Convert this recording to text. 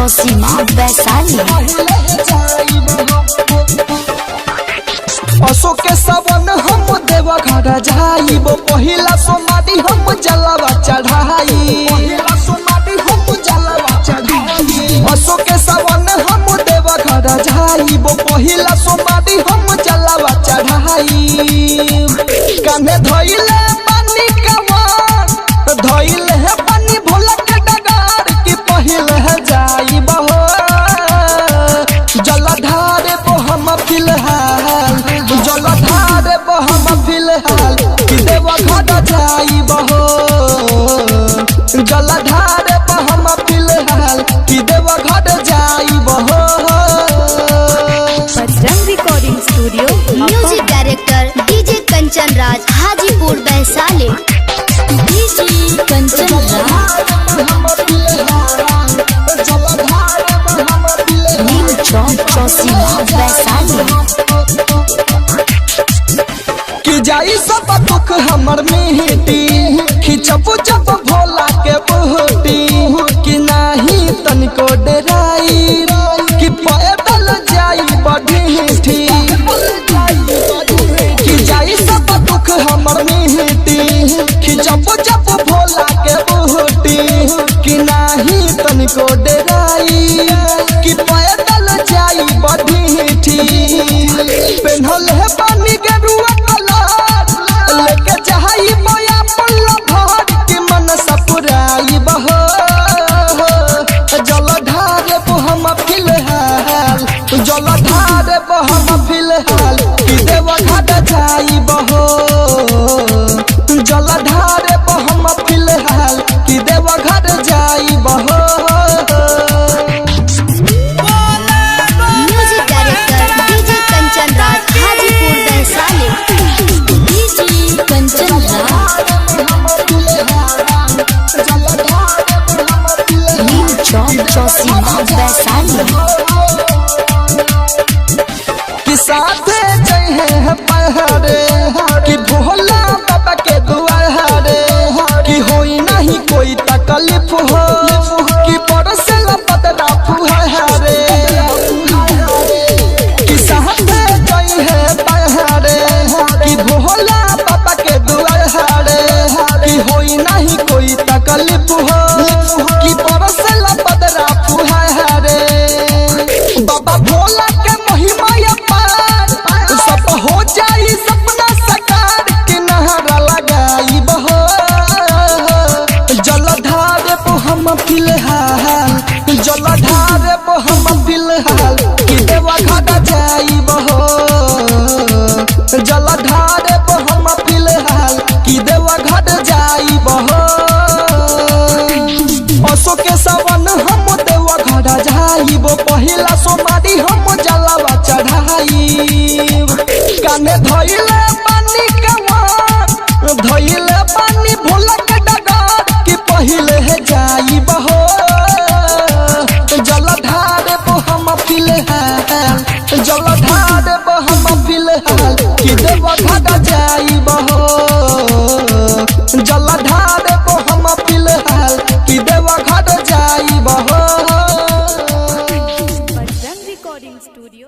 चौसीमा वैशाली। अशोक के सवन हम देवघर जाइब, पहिला सोमारी हम जलवा चढ़ाई। अशोक के सवन हम देवघर जाइब, पहिला सोमारी हम जलवा चढ़ाई। कान्हे धइले पानी कवार, धइले है पानी भोला के डगार की पहिले जाइब हो। जलधार बो हम फिलहाल, जलधार बो हम फिलहाल कि देवघर जाइब हो। जलधार बो हम फिलहाल कि देवघर जाइब हो। Bajrang recording studio. Music director DJ Kanchan Raj, Hajipur Vaishali. DJ Kanchan Raj, Neem Chowk Chausima Vaishali. कि जाई सब दुख हमर मिटी, खिचब जब भोला के बूटी। कि नाही तनिको डराई, कि पैदल जाई बढ़ी। कि जाई सब दुख हमर मिटी, खिचब जब भोला के बूटी। कि नाही तनिको डराई, कि पैदल जाई बढ़ी। पेन्हल है पानी के रुआ लेके चाहई मोया पल्ला भर के मन सपुराई बहो। जलधार बो हम फिलहाल, जलधार बो हम फिलहाल कि देवघर जाई बहो। जलधार बो हम फिलहाल कि देवघर जाई बहो। Music director DJ Kanchan Raj, Hajipur Vaishali. DJ Kanchan Raj, Neem Chowk Chausima Vaishali. कि साथे जइहे पहाड़े, कि भोला बाबा के दुआरे। कि होई नहीं कोई तकलीफ हो, कि परसेल बदला फुहारे। कि साथे जइहे पहाड़े, कि भोला बाबा के दुआरे। कि होई नहीं कोई तकलीफ हो, कि परसेल बदला फुहारे। बाबा भोला के महिमा अपार, सब हो जाई सपना साकार कि नहरा लगाई बहो। जलधार बो हम फिलहाल, जलधार बो हम फिलहाल कि देवघर जाई बहो। जलधार बो हम फिलहाल कि देवघर जाई बहो। अशोक के सवन हम देवघर जाइब, पहिला सोमारी हम जलवा चढ़ाई। कान्हे धइले पानी कवार, धइले पानी भोला के डगार कि पहिले जाइब हो। जलधार बो हम फिलहाल, जलधार बो हम फिलहाल कि देवघर जाइब हो। जलधार बो हम फिलहाल कि देवघर जाइब हो। Bajrang recording studio.